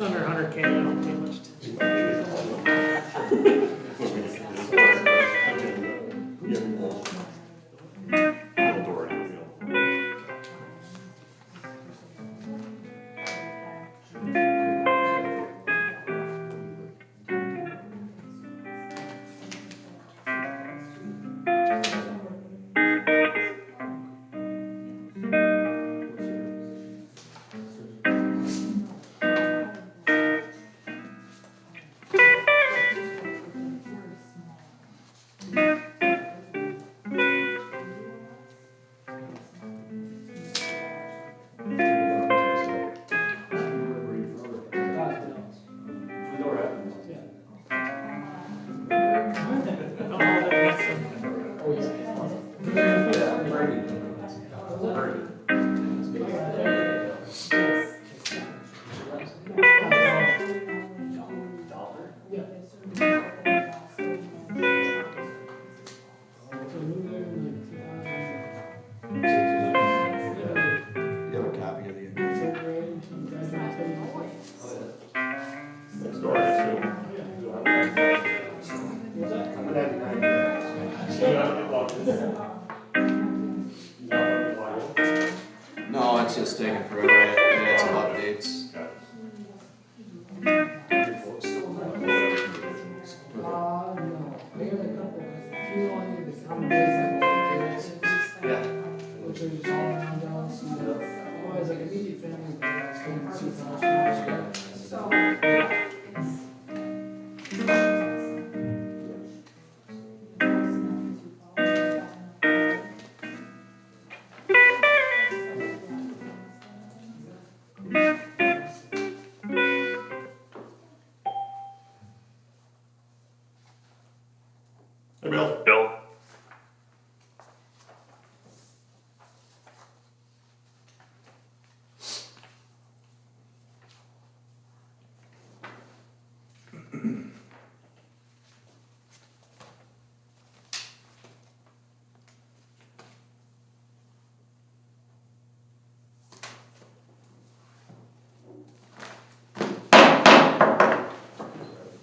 it's under 100K, I don't pay much attention. No, it's just taking forever. I had some updates. Hey, Bill.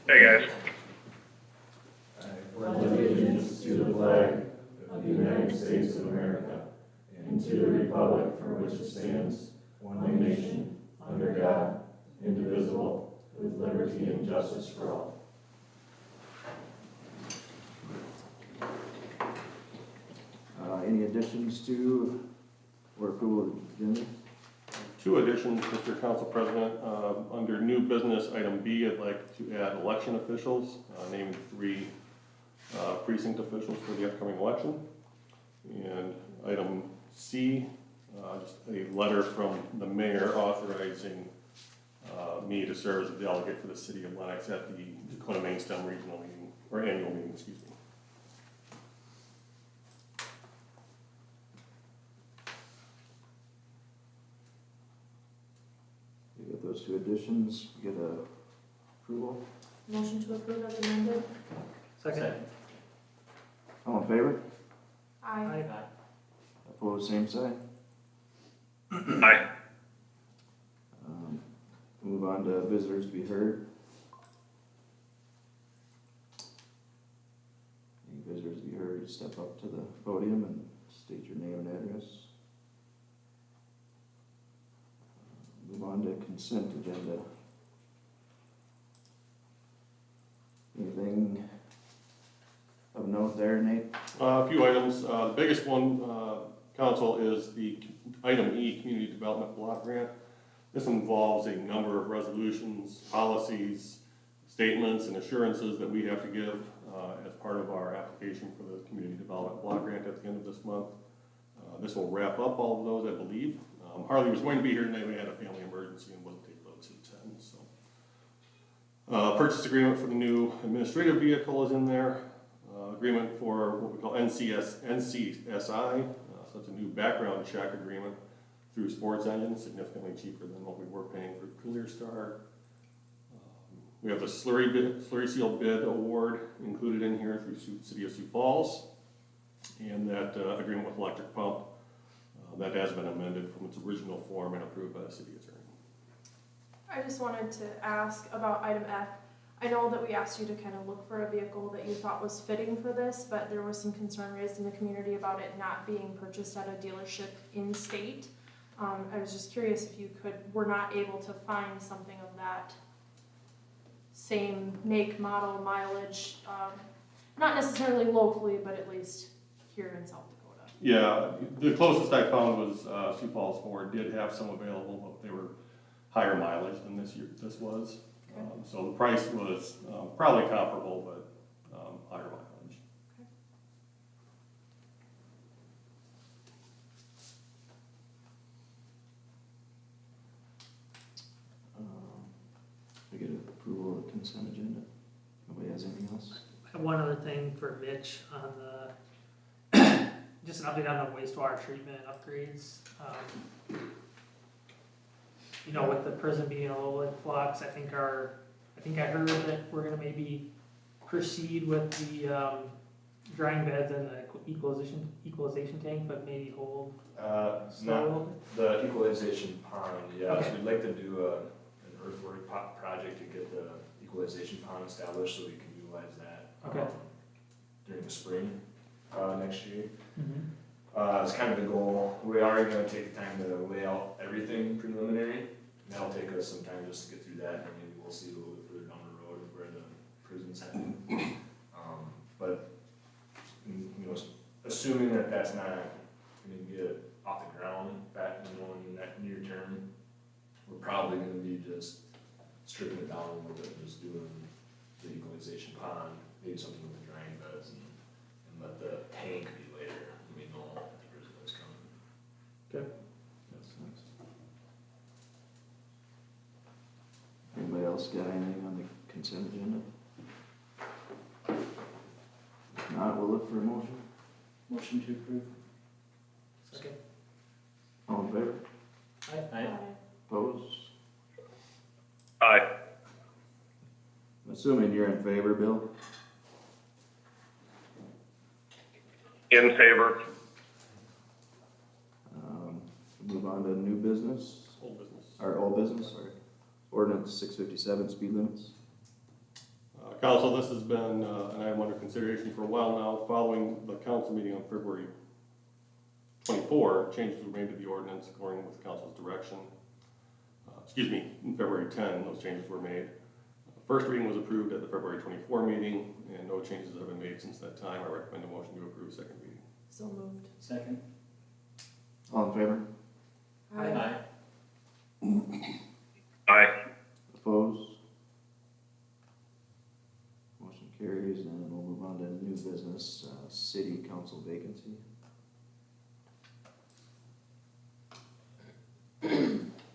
Hey, guys. I pledge allegiance to the flag of the United States of America and to the republic for which it stands, one nation, under God, indivisible, with liberty and justice for all. Any additions to or approval of the agenda? Two additions, Mr. Council President. Under new business, item B, I'd like to add election officials, naming 3 precinct officials for the upcoming election. And item C, just a letter from the mayor authorizing me to serve as a delegate for the city of Lennox at the Dakota Main Stem Regional Meeting, or annual meeting, excuse me. You got those 2 additions, get a approval? Motion to approve as amended? Second. All in favor? Aye. Opposed, same sign? Aye. Move on to visitors to be heard. Any visitors to be heard, step up to the podium and state your name and address. Move on to consent agenda. Anything of note there, Nate? A few items. The biggest one, council, is the item E, Community Development Block Grant. This involves a number of resolutions, policies, statements, and assurances that we have to give as part of our application for the Community Development Block Grant at the end of this month. This will wrap up all of those, I believe. Harley was going to be here tonight. We had a family emergency and wasn't able to attend. So, purchase agreement for the new administrative vehicle is in there. Agreement for what we call NCSI. So it's a new background check agreement through Sports Engine, significantly cheaper than what we were paying for ClearStar. We have a slurry seal bid award included in here through City of Sioux Falls, and that agreement with electric pump that has been amended from its original form and approved by the city attorney. I just wanted to ask about item F. I know that we asked you to kind of look for a vehicle that you thought was fitting for this, but there was some concern raised in the community about it not being purchased at a dealership in state. I was just curious if you were not able to find something of that same make, model, mileage, not necessarily locally, but at least here in South Dakota. Yeah, the closest I found was Sioux Falls Ford did have some available, but they were higher mileage than this was. Okay. So the price was probably comparable, but higher mileage. We get approval of the consent agenda. Nobody has anything else? I have one other thing for Mitch on the, just an update on the wastewater treatment upgrades. You know, with the prison being a little in flux, I think I heard that we're gonna maybe proceed with the drying beds and the equalization tank, but maybe hold Not slow. the equalization pond, yeah, so Okay. we'd like to do an earthwork project to get the equalization pond established so we can utilize that. Okay. During the spring, next year. Mm-hmm. It's kind of the goal. We are gonna take the time to lay out everything preliminary. And that'll take us some time just to get through that, and maybe we'll see a little bit further down the road where the prison's heading. But, you know, assuming that that's not gonna get off the ground, in that near term, we're probably gonna be just stripping it down a little bit, just doing the equalization pond, maybe something with the drying beds, and let the tank be later, when we know that the prison is coming. That's nice. Anybody else got anything on the consent agenda? If not, we'll look for a motion. Motion to approve. Second. All in favor? Aye. Opposed? Aye. I'm assuming you're in favor, Bill? In favor. Move on to new business, Old business. or old business, sorry. Ordinance 657, speed limits. Council, this has been an item under consideration for a while now. Following the council meeting on February 24, changes were made to the ordinance according with council's direction. In February 10, those changes were made. First reading was approved at the February 24 meeting, and no changes have been made since that time. I recommend a motion to approve second reading. So moved. Second. All in favor? Aye. Opposed? Motion carries, and we'll move on to new business, city council vacancy.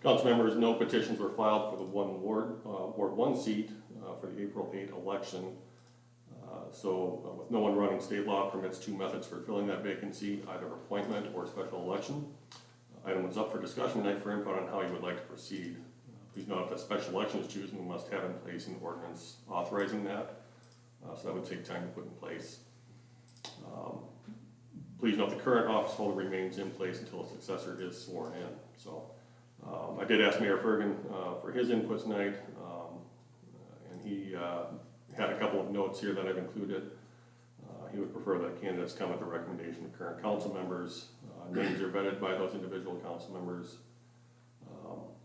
Council members, no petitions were filed for the Ward 1 seat for the April 8 election. With no one running, state law permits two methods for filling that vacancy, either appointment or special election. Item was up for discussion tonight for input on how you would like to proceed. Please note if a special election is chosen, we must have in place an ordinance authorizing that. So that would take time to put in place. Please note the current office holder remains in place until a successor is sworn in. So I did ask Mayor Ferguson for his input tonight, and he had a couple of notes here that I've included. He would prefer that candidates come at the recommendation of current council members. Names are vetted by those individual council members,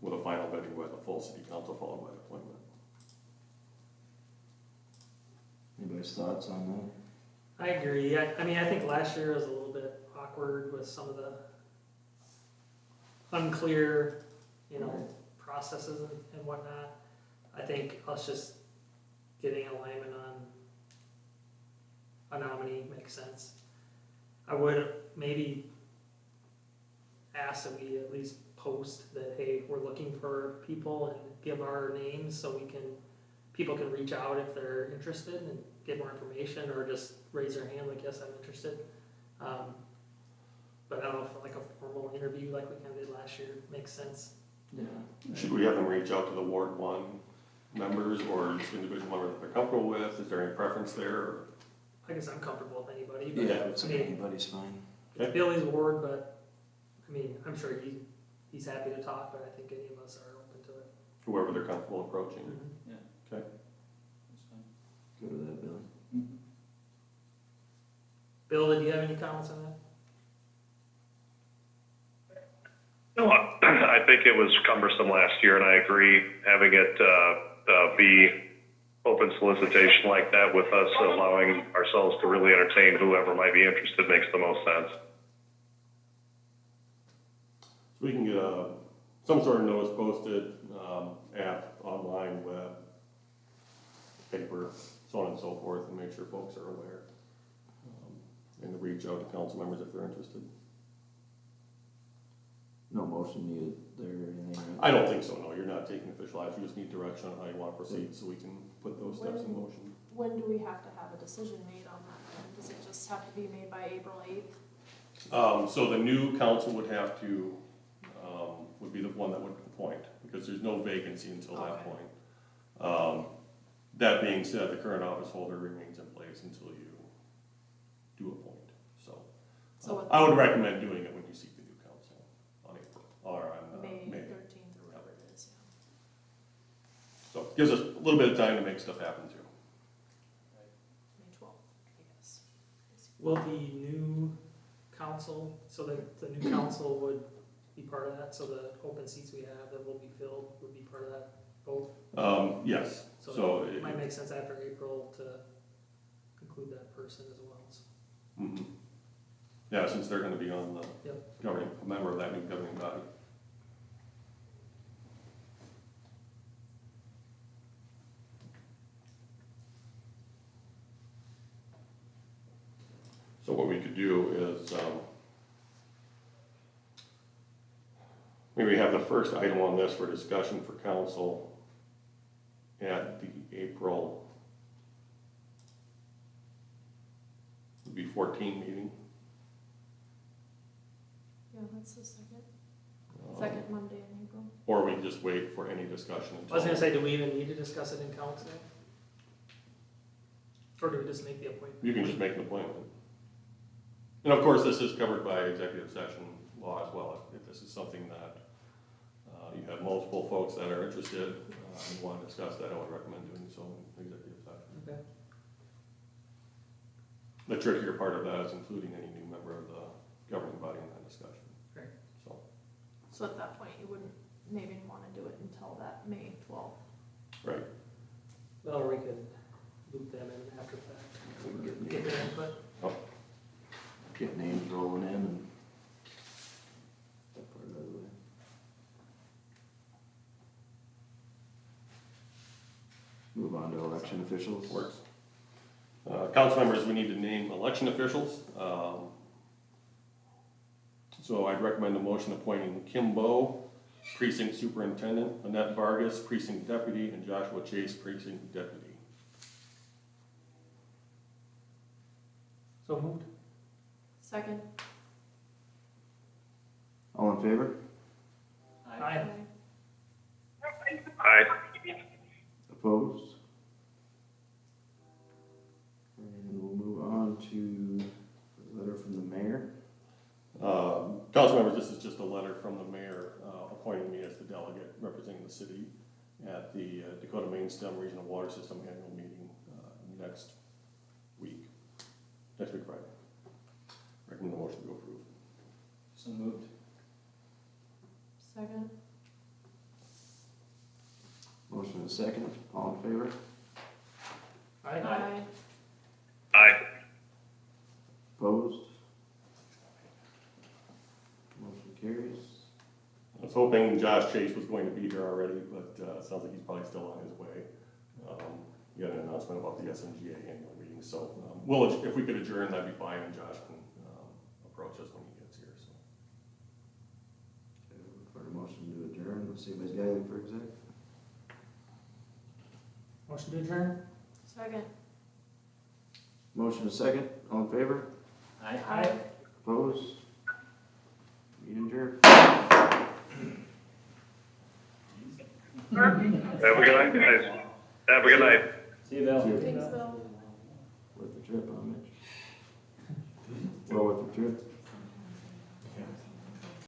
with a final vetting by the full city council followed by appointment. Anybody's thoughts on I agree. I mean, I think last year was a little bit awkward with some of the unclear, processes and whatnot. I think us just getting alignment on a nominee makes sense. I would maybe ask that we at least post that, hey, we're looking for people, and give our names so people can reach out if they're interested and get more information, or just raise their hand like, yes, I'm interested. But I don't know if like a formal interview like we kind of did last year makes sense. that? Yeah. Should we have them reach out to the Ward 1 members or just individual members that they're comfortable with? Is there any preference there? I guess I'm comfortable with anybody, but Yeah, it's I mean, anybody's fine. it's Billy's ward, but I mean, I'm sure he's happy to talk, but I think any of us are open to it. whoever they're comfortable approaching. Mhm. Okay. That's fine. Good with that, Billy? Mhm. Bill, did you have any comments on that? No, I think it was cumbersome last year, and I agree, having it be open solicitation like that with us allowing ourselves to really entertain whoever might be interested makes the most sense. So we can get some sort of notice posted, app, online, web, paper, so on and so forth, and make sure folks are aware. And to reach out to council members if they're interested. No motion needed there or anything, right? I don't think so, no, you're not taking official action, you just need direction on how you want to proceed, so we can put those steps in motion. When do we have to have a decision made on that then? Does it just have to be made by April 8th? So the new council would have to, would be the one that would appoint, because there's no vacancy until that Okay. point. That being said, the current office holder remains in place until you do appoint, so. So what- I would recommend doing it when you seek the new council on April, or on May May. 13th or whatever it is, yeah. So it gives us a little bit of time to make stuff happen too. May 12th, I guess. Will the new council, so the new council would be part of that, so the open seats we have that will be filled would be part of that vote? Yes, So so. it might make sense after April to include that person as well, so. Mhm. Yeah, since they're gonna be on the Yep. governing, a member of that new governing body. So what we could do is, maybe have the first item on this for discussion for council at the April, would be 14 meeting. Yeah, that's the second Um, Monday in April. Or we just wait for any discussion I until. was gonna say, do we even need to discuss it in council? Or do we just make the appointment? You can just make an appointment. And of course, this is covered by executive session law as well. If this is something that you have multiple folks that are interested and want to discuss that, I would recommend doing so in executive session. Okay. The trickier part of that is including any new member of the governing body in that discussion. Right. So, So at that point, you wouldn't maybe want to do it until that May 12th. right. Well, we could loop them in after that, get their input. Get names rolling in and that part out of the way. Move on to election officials. Works. Council members, we need to name election officials. So I'd recommend a motion appointing Kim Bowe, precinct superintendent, Annette Vargas, precinct deputy, and Joshua Chase, precinct deputy. So moved. Second. All in favor? Aye. Aye. Opposed? And we'll move on to a letter from the mayor. Council members, this is just a letter from the mayor appointing me as the delegate representing the city at the Dakota Main Stem Regional Water System annual meeting next week Friday. Recommend the motion to go approve. So moved. Second. Motion is second. All in favor? Aye. Aye. Opposed? Motion carries. I was hoping Josh Chase was going to be here already, but it sounds like he's probably still on his way. He had an announcement about the SNGA annual meeting, so if we could adjourn, that'd be fine, and Josh can approach us when he gets here. So. Okay, look for a motion to adjourn. Let's see if anybody's got anything for exec. Motion to adjourn? Second. Motion is second. All in favor? Aye. Opposed? Meeting adjourned. Have a good night, guys. Have a good night. See you, Bill. Thanks, Bill. Worth the trip, huh, Mitch? Well, worth the trip.